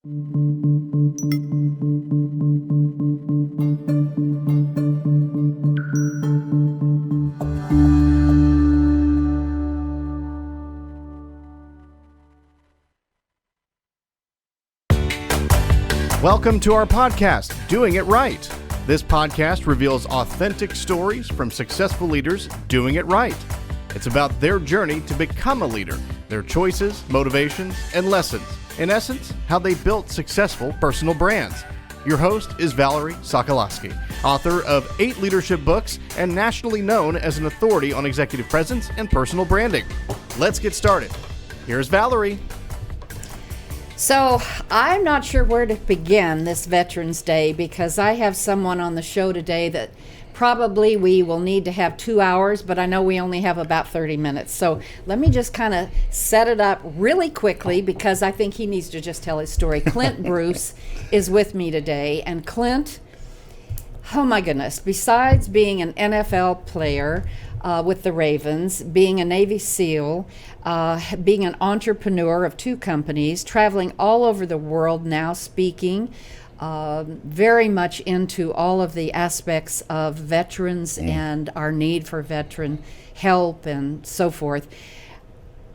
Welcome to our podcast, Doing It Right. This podcast reveals authentic stories from successful leaders doing it right. It's about their journey to become a leader, their choices, motivations, and lessons. In essence, how they built successful personal brands. Your host is Valerie Sokolosky, author of 8 leadership books and nationally known as an authority on executive presence and personal branding. Let's get started. Here's Valerie. So I'm not sure where to begin this Veterans Day because I have someone on the show today that probably we will need to have 2 hours, but I know we only have about 30 minutes. So let me just kind of set it up really quickly because I think he needs to just tell his story. Clint Bruce is with me today, and Clint, oh my goodness, besides being an NFL player with the Ravens, being a Navy SEAL, being an entrepreneur of 2 companies, traveling all over the world now speaking, very much into all of the aspects of veterans and our need for veteran help and so forth.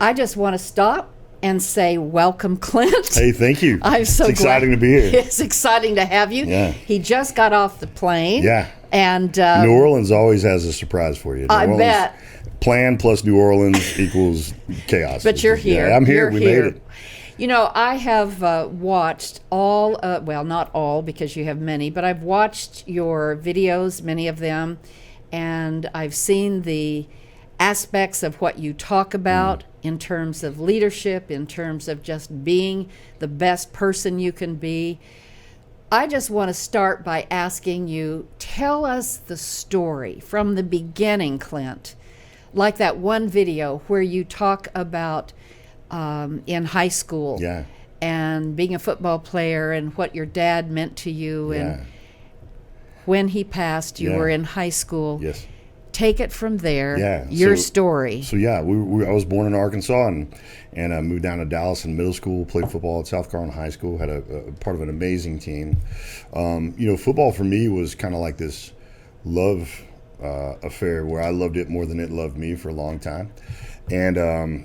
I just want to stop and say welcome, Clint. Hey, thank you. I'm so It's exciting to be here. It's exciting to have you. Yeah. He just got off the plane. Yeah. And New Orleans always has a surprise for you. I bet. Plan plus New Orleans equals chaos. But you're here. Yeah, I'm here. You're We here. made it. You know, I have watched all, well, not all because you have many, but I've watched your videos, many of them, and I've seen the aspects of what you talk about in terms of leadership, in terms of just being the best person you can be. I just want to start by asking you, tell us the story from the beginning, Clint, like that one video where you talk about in high school and being a football player and what your dad meant to you. And when he passed, you were in high school. Yes. Take it from there. Yeah. Your story. So I was born in Arkansas and I moved down to Dallas in middle school, played football at South Carolina High School, had a part of an amazing team. Football for me was kind of like this love affair where I loved it more than it loved me for a long time. And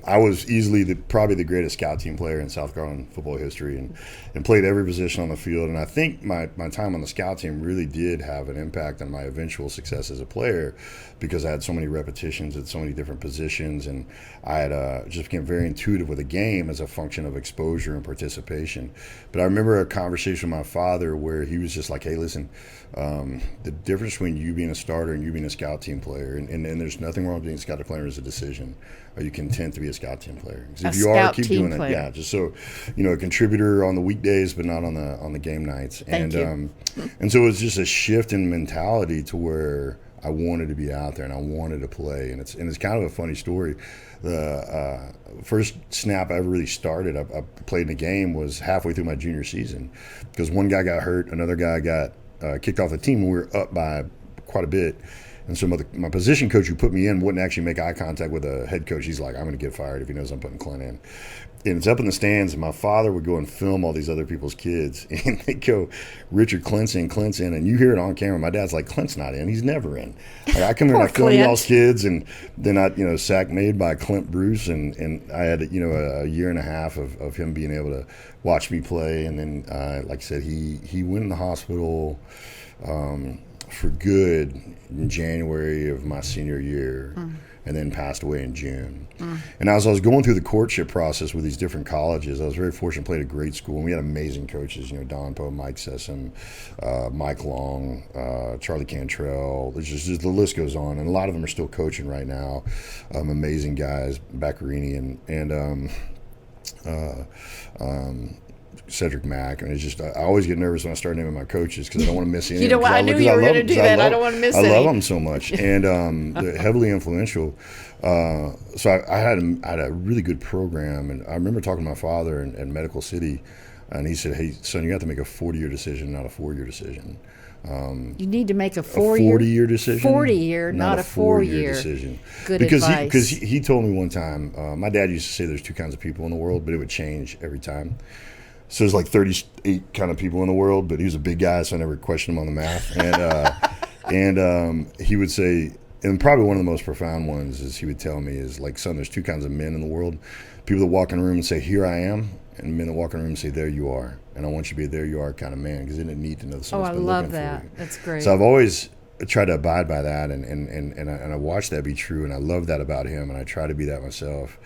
I was easily probably the greatest scout team player in South Carolina football history and played every position on the field. And I think my time on the scout team really did have an impact on my eventual success as a player because I had so many repetitions at so many different positions. And I had just became very intuitive with the game as a function of exposure and participation. But I remember a conversation with my father where he was just like, hey, listen, the difference between you being a starter and you being a scout team player, and there's nothing wrong with being a scout player is a decision. Are you content to be a scout team player? Because if you are, keep doing it. Yeah, just so a contributor on the weekdays, but not on the game nights. And so it was just a shift in mentality to where I wanted to be out there and I wanted to play. And it's kind of a funny story. The first snap I ever really started, I played in a game was halfway through my junior season because one guy got hurt, another guy got kicked off the team, and we were up by quite a bit. And so my position coach who put me in wouldn't actually make eye contact with the head coach. He's like, I'm going to get fired if he knows I'm putting Clint in. And it's up in the stands, and my father would go and film all these other people's kids. And they'd go, Richard, Clint's in, and you hear it on camera. My dad's like, Clint's not in. He's never in. Like, I come here and I film y'all's kids, and then I, sack made by Clint Bruce. And I had, a year and a half of him being able to watch me play. And then, like I said, he went in the hospital for good in January of my senior year and then passed away in June. And as I was going through the courtship process with these different colleges, I was very fortunate to play at a great school, and we had amazing coaches, Don Poe, Mike Sessom, Mike Long, Charlie Cantrell. There's just the list goes on, and a lot of them are still coaching right now. Amazing guys, Baccarini and Cedric Mack, and it's just I always get nervous when I start naming my coaches because I don't want to miss any. I knew you were going to do that. I don't want to miss any. I love them so much, and they're heavily influential. So I had a really good program, and I remember talking to my father in Medical City, and he said, "Hey, son, you have to make a 40-year decision, not a 4-year decision." You need to make a 40-year decision. 40-year, not a 4-year decision. Good advice. Because he told me one time, my dad used to say there's 2 kinds of people in the world, but it would change every time. So there's like 38 kind of people in the world, but he was a big guy, so I never questioned him on the math. And he would say, and probably one of the most profound ones is he would tell me is like, son, there's two kinds of men in the world. People that walk in a room and say, here I am, and men that walk in a room and say, there you are. And I want you to be a there you are kind of man, because isn't it neat to know that someone's been looking for you? Oh, I love that. That's great. So I've always tried to abide by that, and I watched that be true, and I love that about him, and I try to be that myself.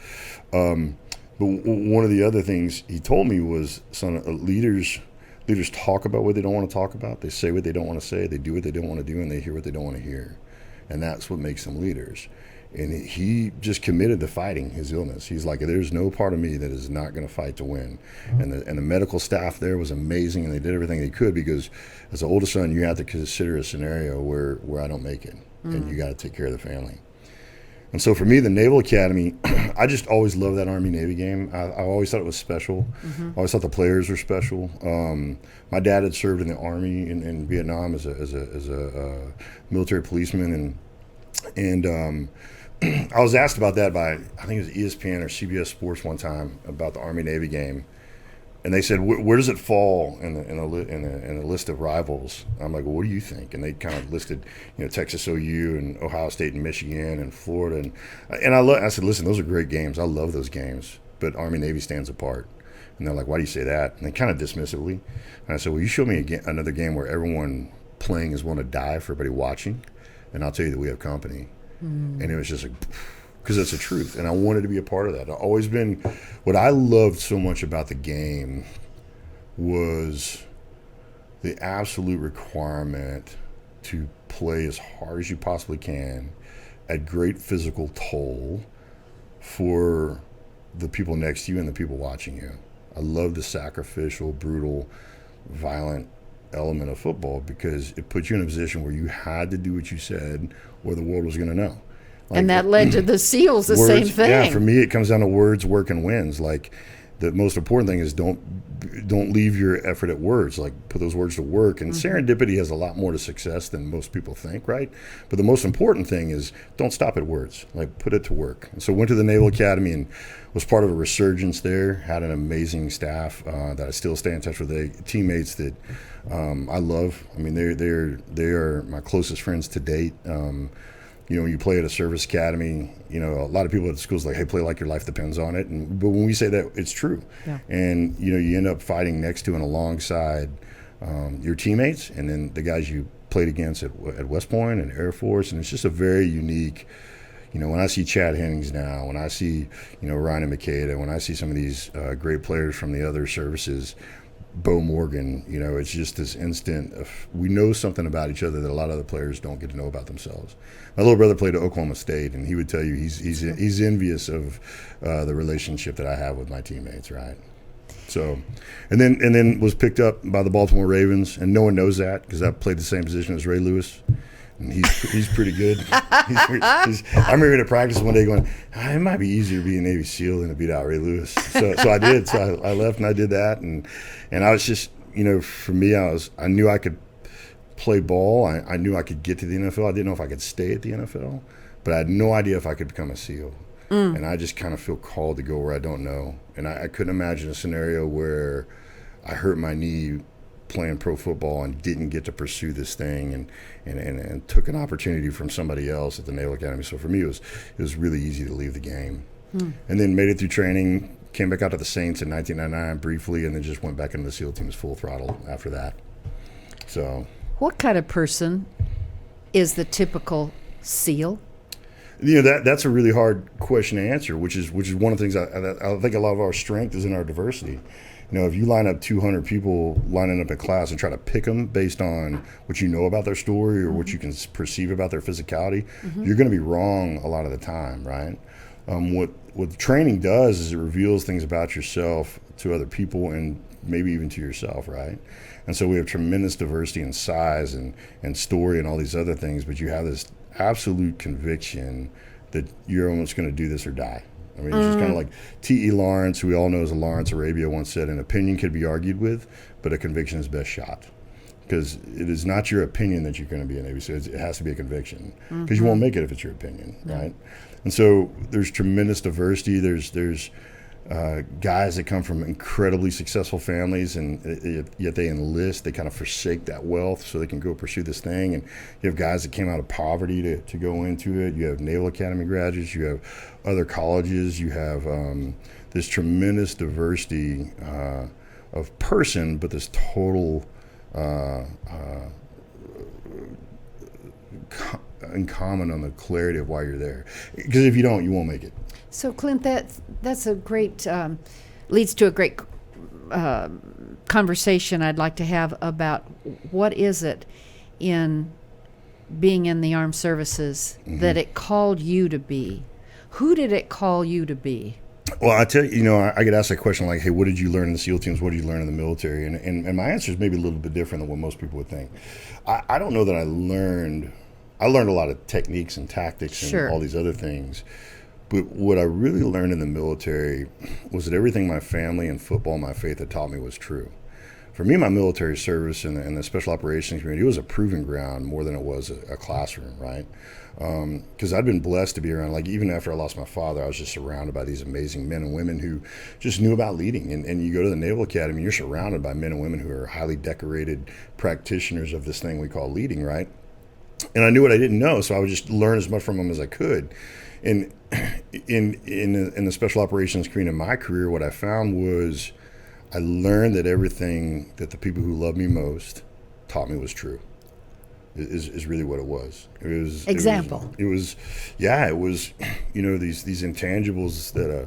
But one of the other things he told me was, son, leaders talk about what they don't want to talk about. They say what they don't want to say. They do what they don't want to do, and they hear what they don't want to hear. And that's what makes them leaders. And he just committed to fighting his illness. He's like, there's no part of me that is not going to fight to win. And the medical staff there was amazing, and they did everything they could, because as the oldest son, you have to consider a scenario where I don't make it, and you got to take care of the family. And so for me, the Naval Academy, I just always loved that Army-Navy game. I always thought it was special. I always thought the players were special. My dad had served in the Army in Vietnam as a military policeman, and I was asked about that by, I think it was ESPN or CBS Sports one time, about the Army-Navy game. And they said, where does it fall in a list of rivals? I'm like, well, what do you think? And they kind of listed, Texas OU and Ohio State and Michigan and Florida. And I said, listen, those are great games. I love those games. But Army-Navy stands apart. And they're like, why do you say that? And they kind of dismissively. And I said, well, you show me another game where everyone playing is willing to die for everybody watching, and I'll tell you that we have company. And it was just like, because that's the truth. And I wanted to be a part of that. I've always been, what I loved so much about the game was the absolute requirement to play as hard as you possibly can at great physical toll for the people next to you and the people watching you. I love the sacrificial, brutal, violent element of football, because it puts you in a position where you had to do what you said or the world was going to know. Like, and that led to the SEALs, the same thing. Yeah, for me, it comes down to words, work, and wins. Like, the most important thing is don't leave your effort at words. Like, put those words to work. And serendipity has a lot more to success than most people think, right? But the most important thing is don't stop at words. Like, put it to work. And so went to the Naval Academy and was part of a resurgence there. Had an amazing staff that I still stay in touch with. Teammates that I love. I mean, they are my closest friends to date. When you play at a service academy, a lot of people at the schools like, hey, play like your life depends on it. But when we say that, it's true. Yeah. And, you end up fighting next to and alongside your teammates, and then the guys you played against at West Point and Air Force. And it's just a very unique, when I see Chad Hennings now, when I see, Ryan and Makeda, when I see some of these great players from the other services, Bo Morgan, it's just this instant of, we know something about each other that a lot of other players don't get to know about themselves. My little brother played at Oklahoma State, and he would tell you he's envious of the relationship that I have with my teammates, right? So, and then was picked up by the Baltimore Ravens, and no one knows that because I played the same position as Ray Lewis. And he's pretty good. I remember at practice one day going, it might be easier to be a Navy SEAL than to beat out Ray Lewis. So I did. So I left and I did that. And I was just, for me, I knew I could play ball. I knew I could get to the NFL. I didn't know if I could stay at the NFL, but I had no idea if I could become a SEAL. And I just kind of feel called to go where I don't know. And I couldn't imagine a scenario where I hurt my knee playing pro football and didn't get to pursue this thing and took an opportunity from somebody else at the Naval Academy. So for me, it was really easy to leave the game. And then made it through training, came back out to the Saints in 1999 briefly, and then just went back into the SEAL teams full throttle after that. So, what kind of person is the typical SEAL? That's a really hard question to answer, which is one of the things I think a lot of our strength is in our diversity. If you line up 200 people lining up in class and try to pick them based on what you know about their story or what you can perceive about their physicality, you're going to be wrong a lot of the time, right? What training does is it reveals things about yourself to other people and maybe even to yourself, right? And so we have tremendous diversity in size and story and all these other things, but you have this absolute conviction that you're almost going to do this or die. I mean, it's just kind of like T.E. Lawrence, who we all know as Lawrence Arabia, once said, an opinion can be argued with, but a conviction is best shot. Because it is not your opinion that you're going to be a Navy SEAL. It has to be a conviction. Because you won't make it if it's your opinion, right? And so there's tremendous diversity. There's guys that come from incredibly successful families, and yet they enlist. They kind of forsake that wealth so they can go pursue this thing. And you have guys that came out of poverty to go into it. You have Naval Academy graduates. You have other colleges. You have this tremendous diversity of person, but this total in common on the clarity of why you're there. Because if you don't, you won't make it. So, Clint, that's a great leads to a great conversation I'd like to have about what is it in being in the armed services that it called you to be? Who did it call you to be? Well, I tell you, I get asked that question like, hey, what did you learn in the SEAL teams? What did you learn in the military? And my answer is maybe a little bit different than what most people would think. I don't know that I learned a lot of techniques and tactics and all these other things. But what I really learned in the military was that everything my family and football and my faith had taught me was true. For me, my military service and the special operations community, it was a proving ground more than it was a classroom, right? Because I'd been blessed to be around, like even after I lost my father, I was just surrounded by these amazing men and women who just knew about leading. And you go to the Naval Academy, you're surrounded by men and women who are highly decorated practitioners of this thing we call leading, right? And I knew what I didn't know, so I would just learn as much from them as I could. And in the special operations community in my career, what I found was I learned that everything that the people who loved me most taught me was true. Is really what it was. It was example. It was these intangibles that I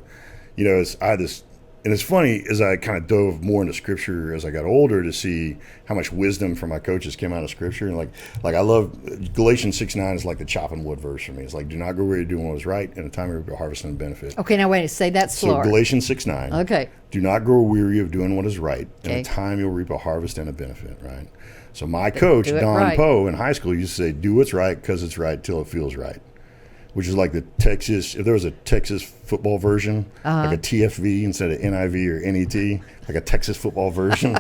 had this. And it's funny, as I kind of dove more into Scripture as I got older to see how much wisdom from my coaches came out of Scripture. And like I love Galatians 6:9 is like the chopping wood verse for me. It's like, do not go where you're doing what is right, in a time of harvest and benefit. Okay, now wait, say that slower. So Galatians 6:9. Okay. Do not grow weary of doing what is right. In a time you'll reap a harvest and a benefit, right? So my coach, Don Poe, in high school used to say, do what's right because it's right till it feels right. Which is like the Texas, if there was a Texas football version, like a TFV instead of NIV or NET, like a Texas football version,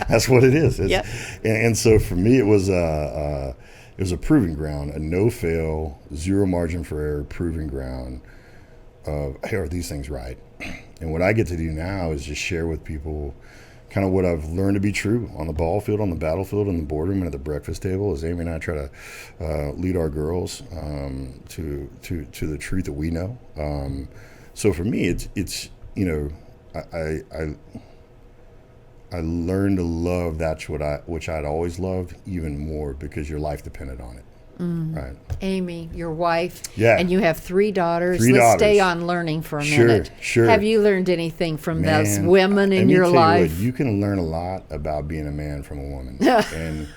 that's what it is. Yep. And so for me, it was a proving ground, a no-fail, zero margin for error proving ground of, hey, are these things right? And what I get to do now is just share with people kind of what I've learned to be true on the ball field, on the battlefield, in the boardroom, and at the breakfast table, as Amy and I try to lead our girls to the truth that we know. So for me, it's I learned to love which I'd always loved even more because your life depended on it. Right. Amy, your wife, yeah, and you have three daughters. Let's stay on learning for a minute. Sure. Have you learned anything from those women in your life? You can learn a lot about being a man from a woman. and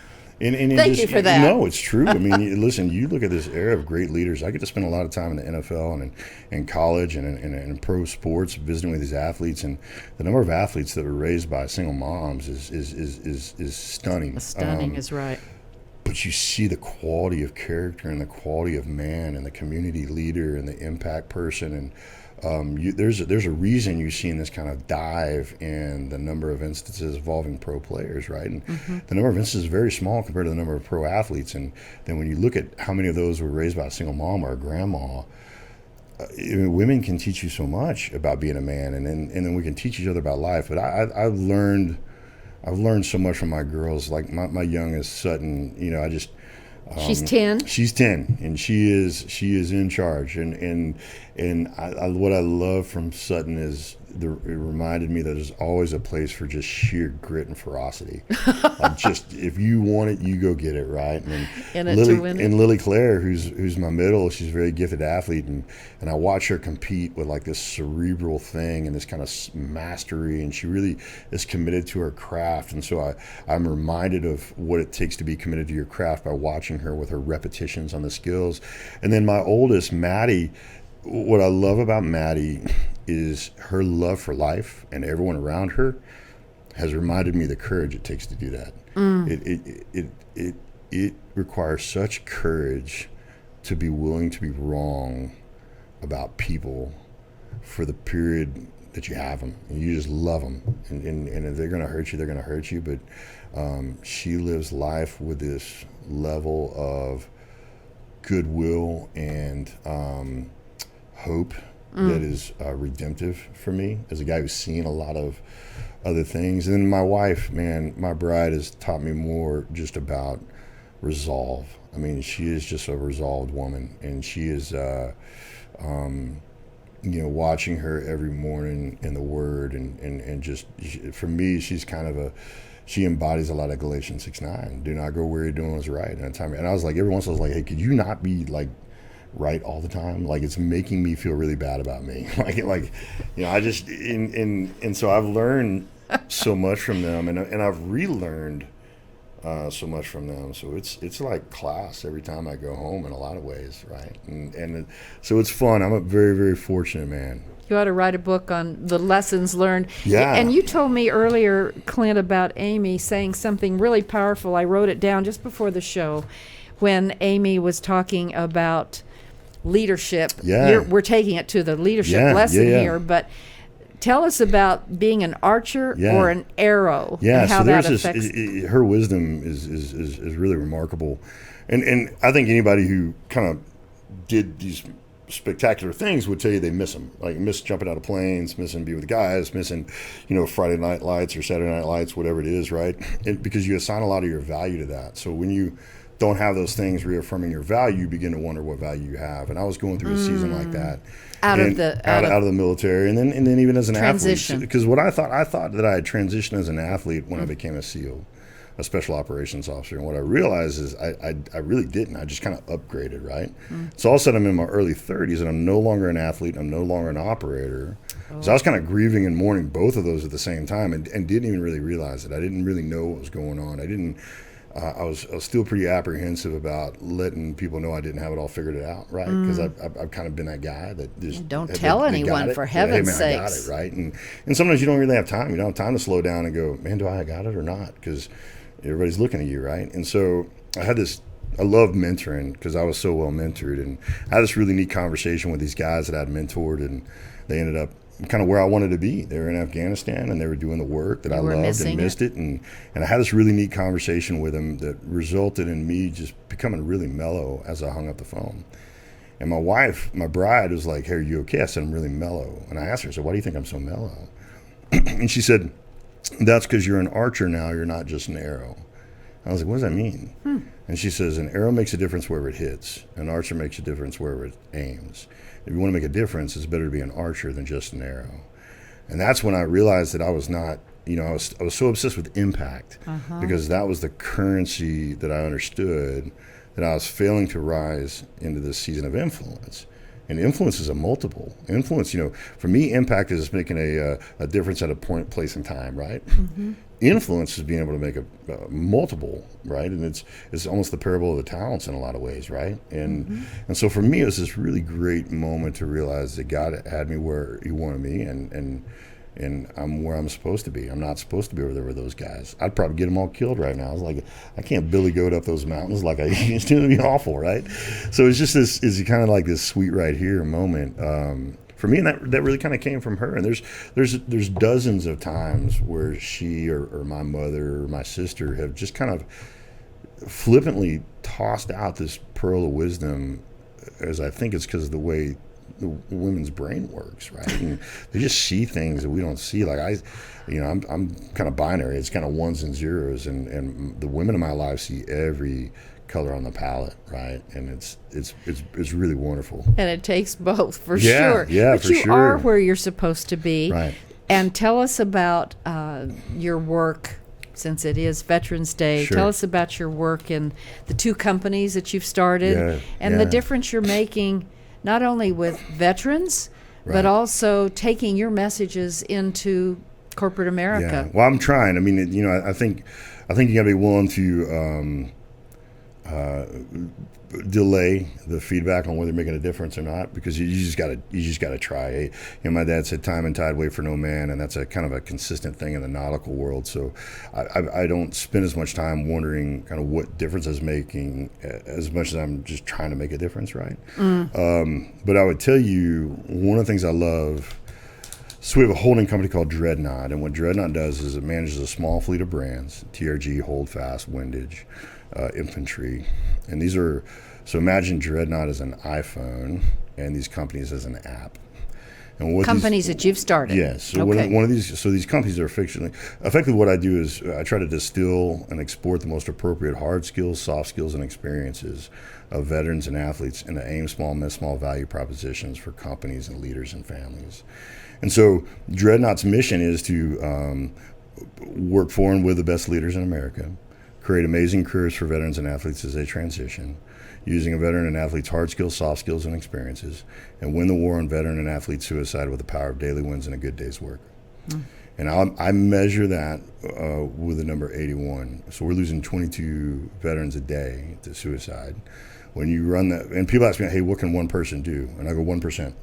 Thank you for that. No, it's true. I mean, listen, you look at this era of great leaders. I get to spend a lot of time in the NFL and in college and in pro sports, visiting with these athletes, and the number of athletes that are raised by single moms is stunning. Stunning is right. But you see the quality of character and the quality of man and the community leader and the impact person, and there's a reason you've seen this kind of dive in the number of instances involving pro players, right? And the number of instances is very small compared to the number of pro athletes. And then when you look at how many of those were raised by a single mom or a grandma, women can teach you so much about being a man, and then we can teach each other about life. But I've learned so much from my girls. Like my youngest Sutton, she's 10. She's 10, and she is in charge. And what I love from Sutton is it reminded me that there's always a place for just sheer grit and ferocity. Like just if you want it, you go get it, right? And Lily Claire, who's my middle, she's a very gifted athlete, and I watch her compete with like this cerebral thing and this kind of mastery, and she really is committed to her craft. And so I'm reminded of what it takes to be committed to your craft by watching her with her repetitions on the skills. And then my oldest, Maddie, what I love about Maddie is her love for life, and everyone around her has reminded me the courage it takes to do that. It requires such courage to be willing to be wrong about people for the period that you have them, and you just love them, and if they're going to hurt you, they're going to hurt you. But she lives life with this level of goodwill and hope that is redemptive for me, as a guy who's seen a lot of other things. And then my wife, man, my bride, has taught me more just about resolve. I mean, she is just a resolved woman, and she is, watching her every morning in the Word, and just, for me, she's kind of she embodies a lot of Galatians 6:9. Do not go where you're doing what's right. And I was like, every once in a while, I was like, hey, could you not be like right all the time? Like, it's making me feel really bad about me. I just, and so I've learned so much from them, and I've relearned so much from them. So it's like class every time I go home in a lot of ways, right? And so it's fun. I'm a very, very fortunate man. You ought to write a book on the lessons learned. Yeah. And you told me earlier, Clint, about Amy saying something really powerful. I wrote it down just before the show when Amy was talking about leadership. Yeah. We're taking it to the leadership lesson here, but tell us about being an archer or an arrow, and how that affects. Her wisdom is really remarkable, and I think anybody who kind of did these spectacular things would tell you they miss them, like miss jumping out of planes, missing being with guys, missing Friday night lights or Saturday night lights, whatever it is, right? Because you assign a lot of your value to that. So when you don't have those things reaffirming your value, you begin to wonder what value you have. And I was going through a season like that, out of the military, and then even as an transition. athlete, because what I thought that I had transitioned as an athlete when I became a SEAL, a special operations officer, and what I realized is I really didn't. I just kind of upgraded, right? So all of a sudden I'm in my early 30s, and I'm no longer an athlete, I'm no longer an operator. So I was kind of grieving and mourning both of those at the same time, and didn't even really realize it. I didn't really know what was going on. I was still pretty apprehensive about letting people know I didn't have it all figured it out, right? Because I've kind of been that guy that just don't tell anyone, for heaven's sakes. I got it, right? And sometimes you don't really have time. You don't have time to slow down and go, man, do I got it or not? Because everybody's looking at you, right? And so I love mentoring because I was so well mentored, and I had this really neat conversation with these guys that I'd mentored, and they ended up kind of where I wanted to be. They were in Afghanistan, and they were doing the work that I loved and missed it. And I had this really neat conversation with them that resulted in me just becoming really mellow as I hung up the phone. And my wife, my bride, was like, hey, are you okay? I said, I'm really mellow. And I asked her, I said, why do you think I'm so mellow? And she said, that's because you're an archer now, you're not just an arrow. I was like, what does that mean? And she says, an arrow makes a difference wherever it hits. An archer makes a difference wherever it aims. If you want to make a difference, it's better to be an archer than just an arrow. And that's when I realized that I was not, I was so obsessed with impact because that was the currency that I understood, that I was failing to rise into this season of influence. And influence is a multiple. Influence, for me, impact is making a difference at a point, place, and time, right? Influence is being able to make a multiple, right? And it's almost the parable of the talents in a lot of ways, right? And so for me, it was this really great moment to realize that God had me where He wanted me, and I'm where I'm supposed to be. I'm not supposed to be over there with those guys. I'd probably get them all killed right now. I was like, I can't Billy Goat up those mountains like it's going to be awful, right? So it's just is kind of like this sweet right here moment for me, and that really kind of came from her. And there's dozens of times where she or my mother or my sister have just kind of flippantly tossed out this pearl of wisdom, as I think it's because of the way the women's brain works, right? And they just see things that we don't see. Like I'm kind of binary. It's kind of ones and zeros, and the women in my life see every color on the palette, right? And it's really wonderful. And it takes both, for sure. Yeah, but you are where you're supposed to be. Right. And tell us about your work, since it is Veterans Day. Sure. Tell us about your work in the 2 companies that you've started, and the difference you're making, not only with veterans, but also taking your messages into corporate America. Yeah. Well, I'm trying. I mean, I think you got to be willing to delay the feedback on whether you're making a difference or not, because you just gotta try. Hey, my dad said, "Time and tide wait for no man," and that's a kind of a consistent thing in the nautical world. So I don't spend as much time wondering kind of what difference is making as much as I'm just trying to make a difference, right? But I would tell you, one of the things I love. So we have a holding company called Dreadnought, and what Dreadnought does is it manages a small fleet of brands: TRG, Holdfast, Windage, Infantry. And these are, so imagine Dreadnought as an iPhone and these companies as an app. And what companies that you've started. Yes. So okay. one of these companies are effectively what I do is I try to distill and export the most appropriate hard skills, soft skills, and experiences of veterans and athletes into aim small, miss small value propositions for companies and leaders and families. And so Dreadnought's mission is to work for and with the best leaders in America, create amazing careers for veterans and athletes as they transition, using a veteran and athlete's hard skills, soft skills, and experiences, and win the war on veteran and athlete suicide with the power of daily wins and a good day's work. And I measure that with the number 81. So we're losing 22 veterans a day to suicide. When you run that, and people ask me, hey, what can one person do? And I go, 1%.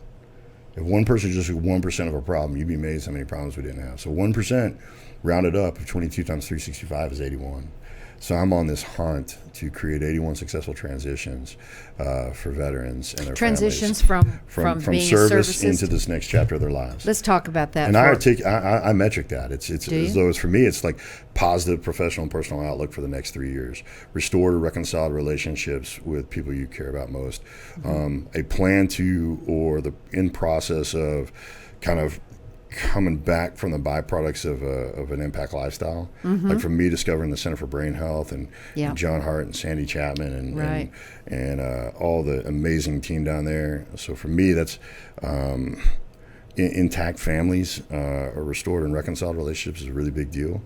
If one person just took 1% of a problem, you'd be amazed how many problems we didn't have. So 1% rounded up of 22 times 365 is 81. So I'm on this hunt to create 81 successful transitions for veterans and their transitions families. from From being service a into this next chapter of their lives. Let's talk about that. And I metric that. It's as though it's, for me, it's like positive professional and personal outlook for the next 3 years. Restored or reconciled relationships with people you care about most. A plan to, or the in process of kind of coming back from the byproducts of an impact lifestyle. Like for me, discovering the Center for Brain Health and John Hart and Sandy Chapman and all the amazing team down there. So for me, that's intact families or restored and reconciled relationships is a really big deal.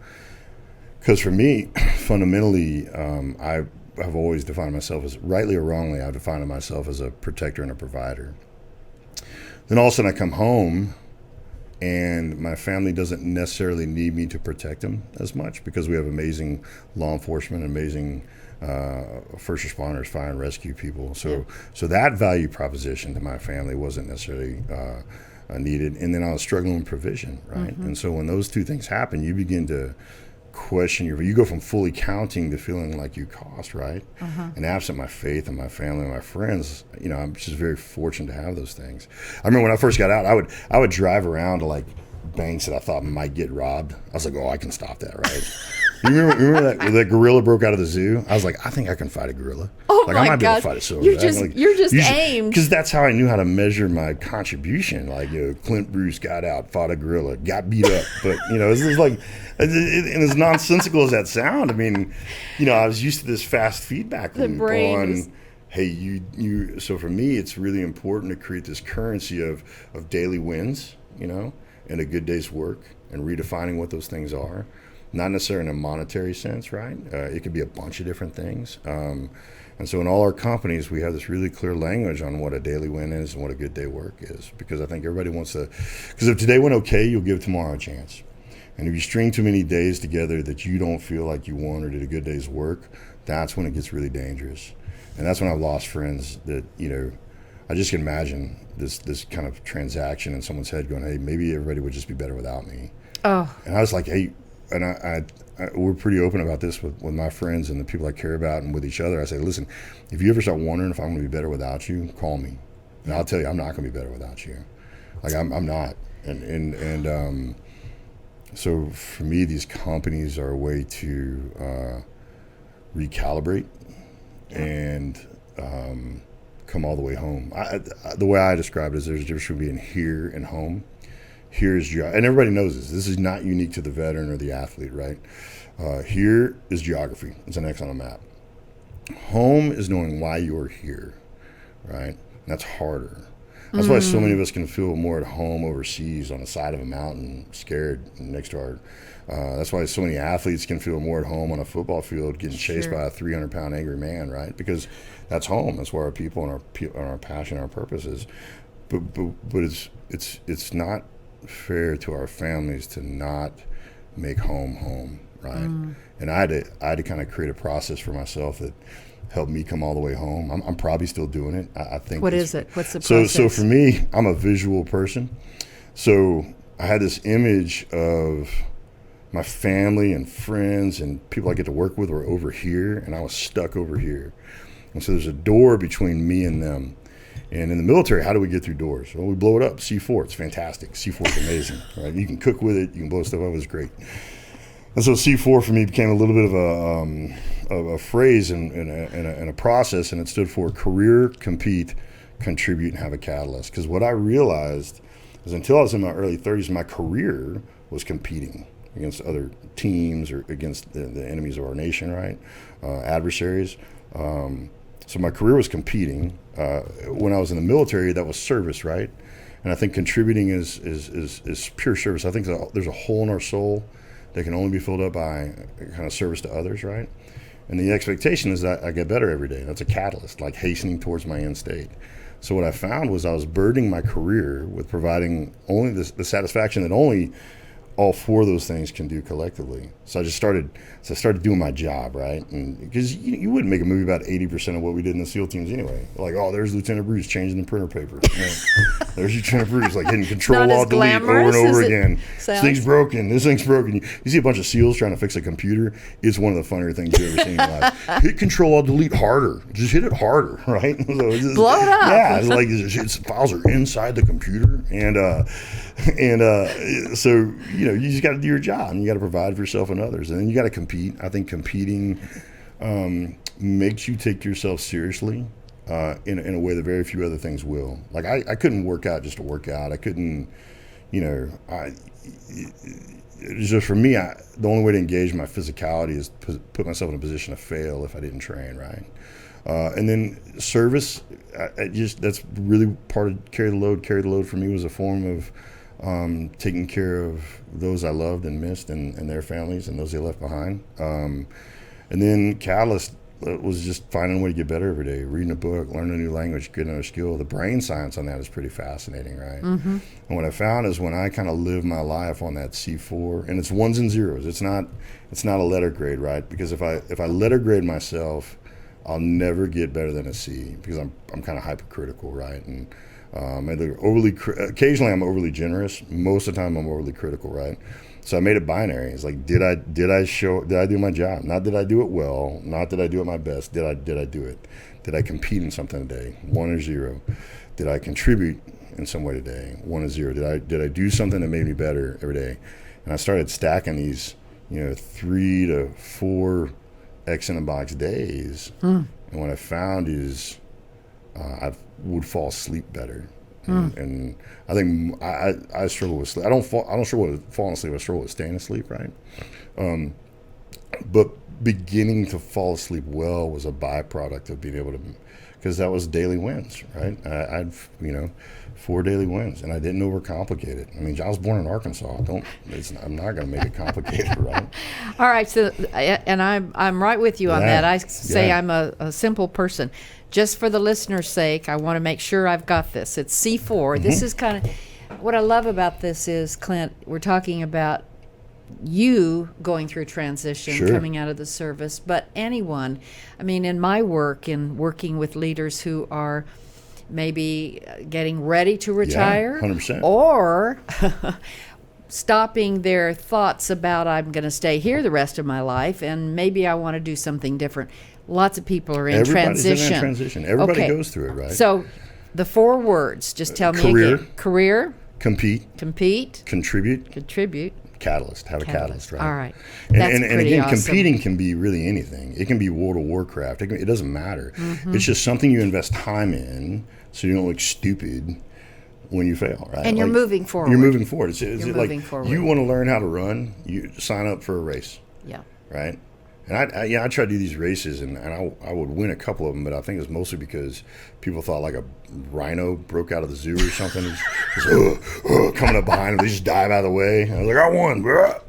Because for me, fundamentally, I have always defined myself as, rightly or wrongly, I've defined myself as a protector and a provider. Then all of a sudden I come home and my family doesn't necessarily need me to protect them as much because we have amazing law enforcement, amazing first responders, fire and rescue people. So that value proposition to my family wasn't necessarily needed. And then I was struggling with provision, right? And so when those two things happen, you begin to question you go from fully counting to feeling like you cost, right? And absent my faith and my family and my friends, I'm just very fortunate to have those things. I remember when I first got out, I would drive around to like banks that I thought might get robbed. I was like, oh, I can stop that, right? You remember that when that gorilla broke out of the zoo? I was like, I think I can fight a gorilla. Oh like, my I might be able gosh. to fight a silver. You're just aimed. Because that's how I knew how to measure my contribution. Like, Clint Bruce got out, fought a gorilla, got beat up. But, it's just like, and as nonsensical as that sound, I mean, I was used to this fast feedback loop on, hey, you. So for me, it's really important to create this currency of daily wins, and a good day's work and redefining what those things are. Not necessarily in a monetary sense, right? It could be a bunch of different things. And so in all our companies, we have this really clear language on what a daily win is and what a good day work is. Because I think everybody wants to, because if today went okay, you'll give tomorrow a chance. And if you string too many days together that you don't feel like you won or did a good day's work, that's when it gets really dangerous. And that's when I've lost friends that, I just can imagine this kind of transaction in someone's head going, hey, maybe everybody would just be better without me. Oh. And I was like, hey, and I we're pretty open about this with my friends and the people I care about and with each other. I say, listen, if you ever start wondering if I'm going to be better without you, call me. And I'll tell you, I'm not going to be better without you. Like, I'm not. And so for me, these companies are a way to recalibrate and come all the way home. The way I describe it is there's a difference between being here and home. Here's and everybody knows this. This is not unique to the veteran or the athlete, right? Here is geography. It's an X on a map. Home is knowing why you're here, right? And that's harder. That's why so many of us can feel more at home overseas on the side of a mountain, scared next to our. That's why so many athletes can feel more at home on a football field getting chased by a 300-pound angry man, right? Because that's home. That's where our people and our passion, our purpose is. But it's not fair to our families to not make home, right? And I had to kind of create a process for myself that helped me come all the way home. I'm probably still doing it. I think. What is it? What's the process? So for me, I'm a visual person. So I had this image of my family and friends and people I get to work with were over here, and I was stuck over here. And so there's a door between me and them. And in the military, how do we get through doors? Well, we blow it up. C4, it's fantastic. C4 is amazing, right? You can cook with it. You can blow stuff up. It's great. And so C4 for me became a little bit of a phrase and a process, and it stood for career, compete, contribute, and have a catalyst. Because what I realized is until I was in my early 30s, my career was competing against other teams or against the enemies of our nation, right? Adversaries. So my career was competing. When I was in the military, that was service, right? And I think contributing is pure service. I think there's a hole in our soul that can only be filled up by kind of service to others, right? And the expectation is that I get better every day. That's a catalyst, like hastening towards my end state. So what I found was I was burdening my career with providing only the satisfaction that only all four of those things can do collectively. So I started doing my job, right? And because you wouldn't make a movie about 80% of what we did in the SEAL teams anyway. Like, oh, there's Lieutenant Bruce changing the printer paper. There's Lieutenant Bruce like hitting Control Alt Delete over and over again. This thing's broken. This thing's broken. You see a bunch of SEALs trying to fix a computer. It's one of the funnier things you've ever seen in your life. Hit Control Alt Delete harder. Just hit it harder, right? So blow it up. Yeah, it's like files are inside the computer, so you just got to do your job, and you got to provide for yourself and others, and then you got to compete. I think competing makes you take yourself seriously in a way that very few other things will. Like I couldn't work out just to work out. I couldn't, just for me, the only way to engage my physicality is put myself in a position to fail if I didn't train, right? And then service, that's really part of carry the load. Carry the load for me was a form of taking care of those I loved and missed and their families and those they left behind. And then catalyst was just finding a way to get better every day, reading a book, learning a new language, getting another skill. The brain science on that is pretty fascinating, right? Mm-hmm. And what I found is when I kind of live my life on that C4, and it's ones and zeros. It's not a letter grade, right? Because if I letter grade myself, I'll never get better than a C because I'm kind of hypercritical, right? And occasionally I'm overly generous. Most of the time I'm overly critical, right? So I made it binary. It's like, did I do my job? Not did I do it well, not did I do it my best. Did I do it? Did I compete in something today? 1 or 0. Did I contribute in some way today? 1 or 0. Did I do something that made me better every day? And I started stacking these, 3 to 4 X in a box days. And what I found is I would fall asleep better. And I think I struggle with sleep. I don't struggle with falling asleep. I struggle with staying asleep, right? But beginning to fall asleep well was a byproduct of being able to, because that was daily wins, right? I had 4 daily wins, and I didn't overcomplicate it. I mean, I was born in Arkansas. I'm not going to make it complicated, right? All right. So, and I'm right with you on that. I say I'm a simple person. Just for the listener's sake, I want to make sure I've got this. It's C4. Mm-hmm. This is kind of what I love about this is, Clint, we're talking about you going through transition, coming out of the service, but anyone. I mean, in my work, in working with leaders who are maybe getting ready to retire, 100%. Or stopping their thoughts about I'm going to stay here the rest of my life and maybe I want to do something different. Lots of people are in transition. Everybody goes through it, right? So the 4 words, just tell me again. Career. Compete. Contribute. Catalyst. Have a catalyst, right? All right. And again, awesome. Competing can be really anything. It can be World of Warcraft. It doesn't matter. Mm-hmm. It's just something you invest time in so you don't look stupid when you fail, right? And you're moving forward. You're moving forward. It's moving forward. You want to learn how to run, you sign up for a race. Yeah. Right? And I try to do these races, and I would win a couple of them, but I think it was mostly because people thought like a rhino broke out of the zoo or something. Just coming up behind them, they just dive out of the way. I was like, I won, but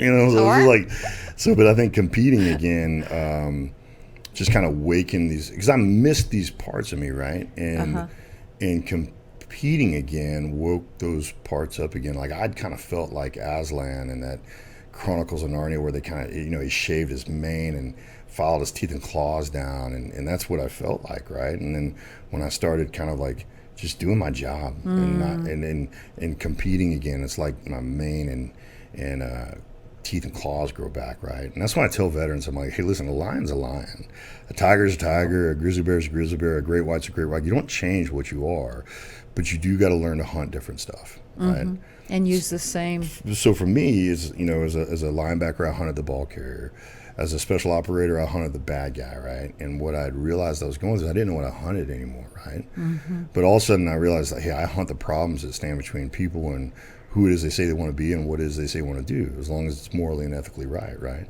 I think competing again, just kind of waking these, because I missed these parts of me, right? And competing again woke those parts up again. Like I'd kind of felt like Aslan in that Chronicles of Narnia, where they kind of, he shaved his mane and filed his teeth and claws down, and that's what I felt like, right? And then when I started kind of like just doing my job and competing again, it's like my mane and teeth and claws grow back, right? And that's why I tell veterans, I'm like, hey, listen, a lion's a lion, a tiger's a tiger, a grizzly bear's a grizzly bear, a great white's a great white. You don't change what you are, but you do got to learn to hunt different stuff, right? And use the same. So for me, as a linebacker, I hunted the ball carrier. as a special operator, I hunted the bad guy, right? And what I'd realized I was going through, I didn't know what I hunted anymore, right? But all of a sudden I realized that, hey, I hunt the problems that stand between people and who it is they say they want to be and what it is they say they want to do, as long as it's morally and ethically right?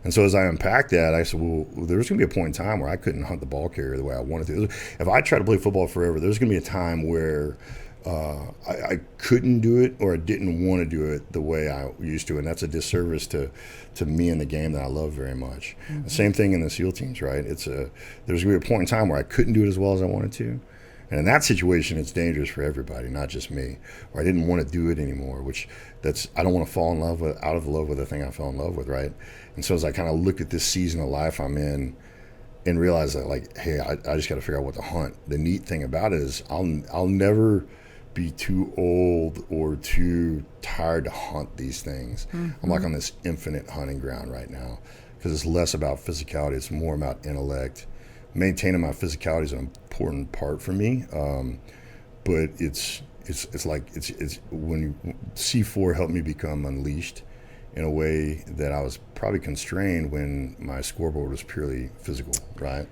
And so as I unpacked that, I said, well, there's going to be a point in time where I couldn't hunt the ball carrier the way I wanted to. If I tried to play football forever, there's going to be a time where I couldn't do it, or I didn't want to do it the way I used to, and that's a disservice to me in the game that I love very much. Same thing in the SEAL teams, right? There's going to be a point in time where I couldn't do it as well as I wanted to, and in that situation, it's dangerous for everybody, not just me. Or I didn't want to do it anymore, I don't want to fall in love with, out of love with the thing I fell in love with, right? And so as I kind of looked at this season of life I'm in, and realized that, like, hey, I just got to figure out what to hunt. The neat thing about it is I'll never be too old or too tired to hunt these things. I'm like on this infinite hunting ground right now, because it's less about physicality, it's more about intellect. Maintaining my physicality is an important part for me, but it's when C4 helped me become unleashed in a way that I was probably constrained when my scoreboard was purely physical, right?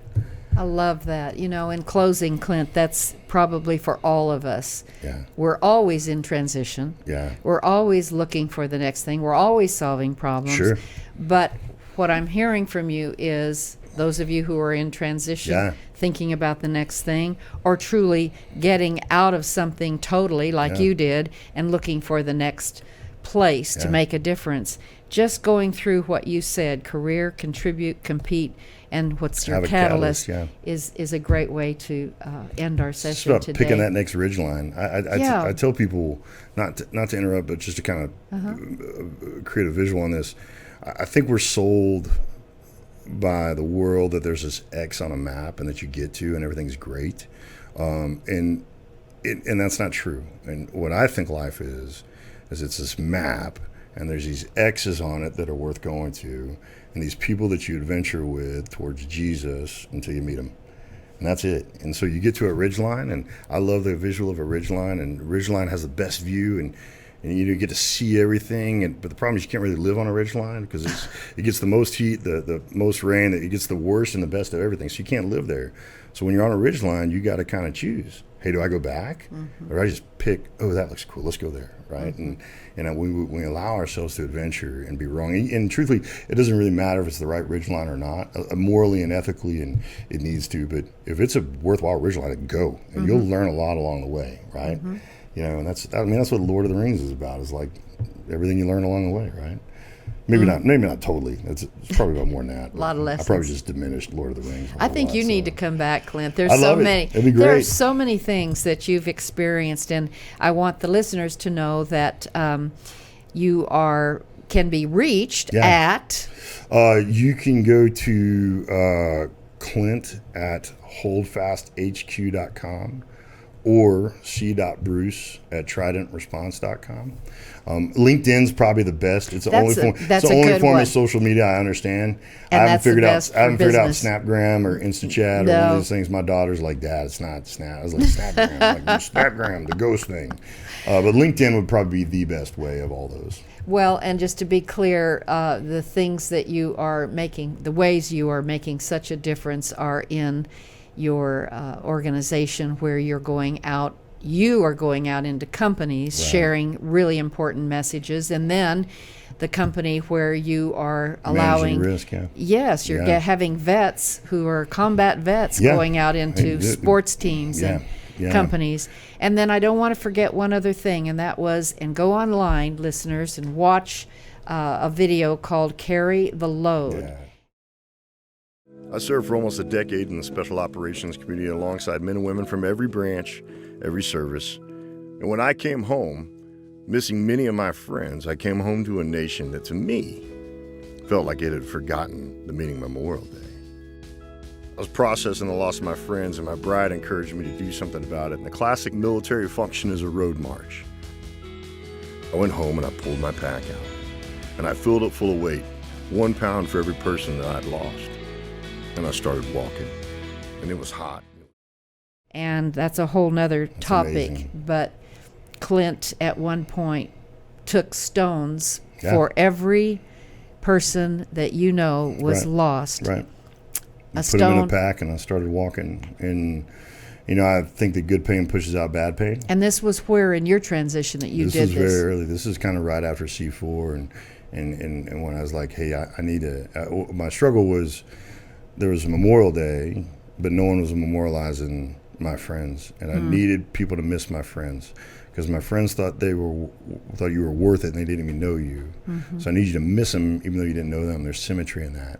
I love that. In closing, Clint, that's probably for all of us. Yeah. We're always in transition. Yeah. We're always looking for the next thing. We're always solving problems. Sure. But what I'm hearing from you is those of you who are in transition, thinking about the next thing, or truly getting out of something totally like you did and looking for the next place to make a difference. Just going through what you said, career, contribute, compete, and what's your catalyst is a great way to end our session about today. Picking that next ridgeline. I tell people, not to interrupt, but just to kind of create a visual on this. I think we're sold by the world that there's this X on a map and that you get to and everything's great, and that's not true. And what I think life is it's this map, and there's these X's on it that are worth going to, and these people that you adventure with towards Jesus until you meet them. And that's it. And so you get to a ridgeline, and I love the visual of a ridgeline, and ridgeline has the best view, and you get to see everything. But the problem is you can't really live on a ridgeline because it gets the most heat, the most rain, it gets the worst and the best of everything. So you can't live there. So when you're on a ridgeline, you got to kind of choose. Hey, do I go back, or do I just pick? Oh, that looks cool. Let's go there, right? And we allow ourselves to adventure and be wrong. And truthfully, it doesn't really matter if it's the right ridgeline or not. Morally and ethically, and it needs to. But if it's a worthwhile ridgeline, go, and you'll learn a lot along the way, right? And that's what Lord of the Rings is about. Is like everything you learn along the way, right? Maybe not totally. It's probably about more than that. A lot of lessons. I probably just diminished Lord of the Rings. I think you need to come back, Clint. I love it. It'd be great. There are so many things that you've experienced, and I want the listeners to know that you can be reached at. You can go to Clint at holdfasthq.com. or c.bruce@tridentresponse.com. LinkedIn's probably the best. It's the only form of social media I understand. I haven't figured out Snapgram or Instachat or one of those things. My daughter's like, Dad, it's not Snap. I was like, Snapgram. I'm like, Snapgram, the ghost thing. But LinkedIn would probably be the best way of all those. Well, and just to be clear, the things that you are making, the ways you are making such a difference are in your organization, where you are going out into companies, sharing really important messages, and then the company where you are allowing risk, you're having vets who are combat vets going out into sports teams and companies. And then I don't want to forget one other thing, and that was, and go online, listeners, and watch a video called Carry the Load. I served for almost a decade in the special operations community alongside men and women from every branch, every service. And when I came home, missing many of my friends, I came home to a nation that, to me, felt like it had forgotten the meaning of Memorial Day. I was processing the loss of my friends, and my bride encouraged me to do something about it. And the classic military function is a road march. I went home and I pulled my pack out, and I filled it full of weight, 1 pound for every person that I'd lost. And I started walking, and it was hot. And that's a whole nother topic. Amazing. But Clint, at one point, took stones for every person that you know was lost. Right. A Put them in a stone. pack, and I started walking. And I think that good pain pushes out bad pain. And this was where in your transition that you This did was this? very early. This is kind of right after C4, and when I was like, hey, I need to. My struggle was there was a Memorial Day, but no one was memorializing my friends, and I needed people to miss my friends, because my friends thought you were worth it, and they didn't even know you. So I need you to miss them, even though you didn't know them. There's symmetry in that.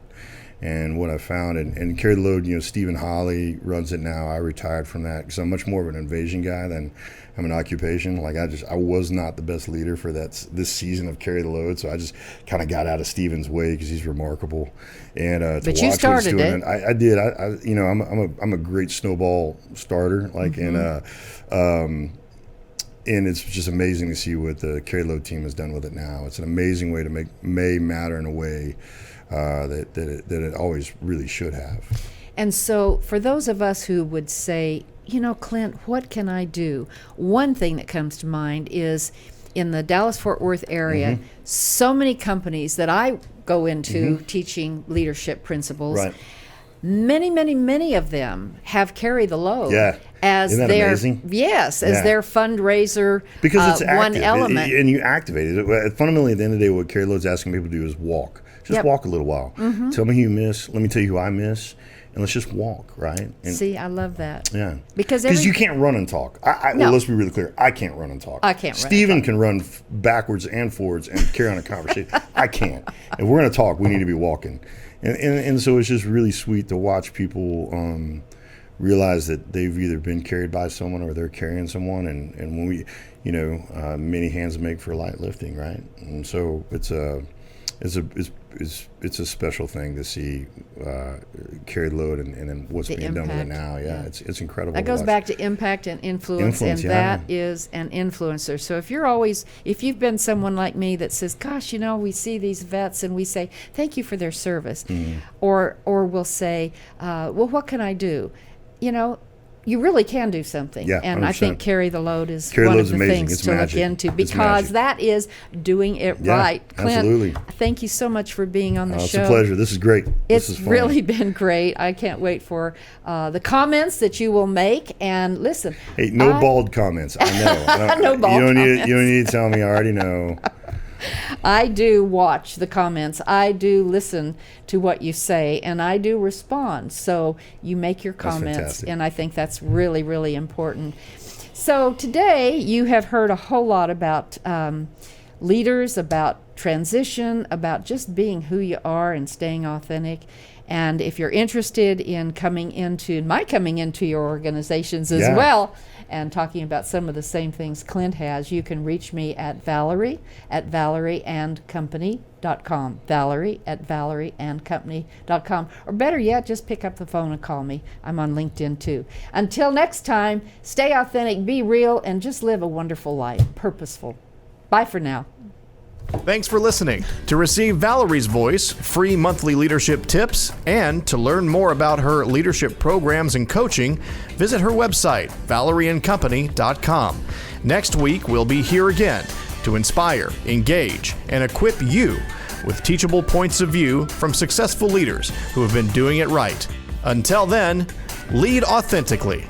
And what I found, and Carry the Load, Stephen Holly runs it now. I retired from that because I'm much more of an invasion guy than I'm an occupation. Like I was not the best leader for this season of Carry the Load, so I just kind of got out of Stephen's way because he's remarkable. And but you started it. And I did. I'm a great snowball starter. Like and it's just amazing to see what the Carry the Load team has done with it now. It's an amazing way to make May matter in a way that it always really should have. And so for those of us who would say, Clint, what can I do? One thing that comes to mind is in the Dallas-Fort Worth area, so many companies that I go into teaching leadership principles, many, many, many of them have Carry the Load. Yeah. As Isn't that their amazing? Yes, as their fundraiser, because it's one active. element. And you activate it. Fundamentally, at the end of the day, what Carry the Load's asking people to do is walk. Just walk a little while. Tell me who you miss. Let me tell you who I miss. And let's just walk, right? And see, I love that. Yeah. Because you can't run and talk. Well, let's be really clear. I can't run and talk. I can't run Stephen can run backwards and forwards and carry on a conversation. I can't. If we're going to talk, we need to be walking. And so it's just really sweet to watch people realize that they've either been carried by someone or they're carrying someone. And when we, many hands make for light lifting, right? And so it's a special thing to see Carry the Load and what's being done with it now. Yeah. It's incredible. That goes back to impact and influence, and that is an influencer. So if you've been someone like me that says, gosh, we see these vets and we say, thank you for their service, or we'll say, well, what can I do? You really can do something. Yeah, and 100%. I think Carry the Load is Carry one Load's of the amazing. things It's to magic. look into, It's because magic. that is doing it right. Clint, absolutely. thank you so much for being on the show. It's a pleasure. This is great. This It's is fun. really been great. I can't wait for the comments that you will make. And listen. Hey, no bald comments. I know. No bald comments. You don't need to tell me. I already know. I do watch the comments. I do listen to what you say, and I do respond. So you make your comments, fantastic. and I think that's really, really important. So today you have heard a whole lot about leaders, about transition, about just being who you are and staying authentic. And if you're interested in coming into your organizations as well, and talking about some of the same things Clint has, you can reach me at Valerie at valerieandcompany.com. Valerie at valerieandcompany.com. Or better yet, just pick up the phone and call me. I'm on LinkedIn too. Until next time, stay authentic, be real, and just live a wonderful life, purposeful. Bye for now. Thanks for listening. To receive Valerie's voice, free monthly leadership tips, and to learn more about her leadership programs and coaching, visit her website, valerieandcompany.com. Next week, we'll be here again to inspire, engage, and equip you with teachable points of view from successful leaders who have been doing it right. Until then, lead authentically.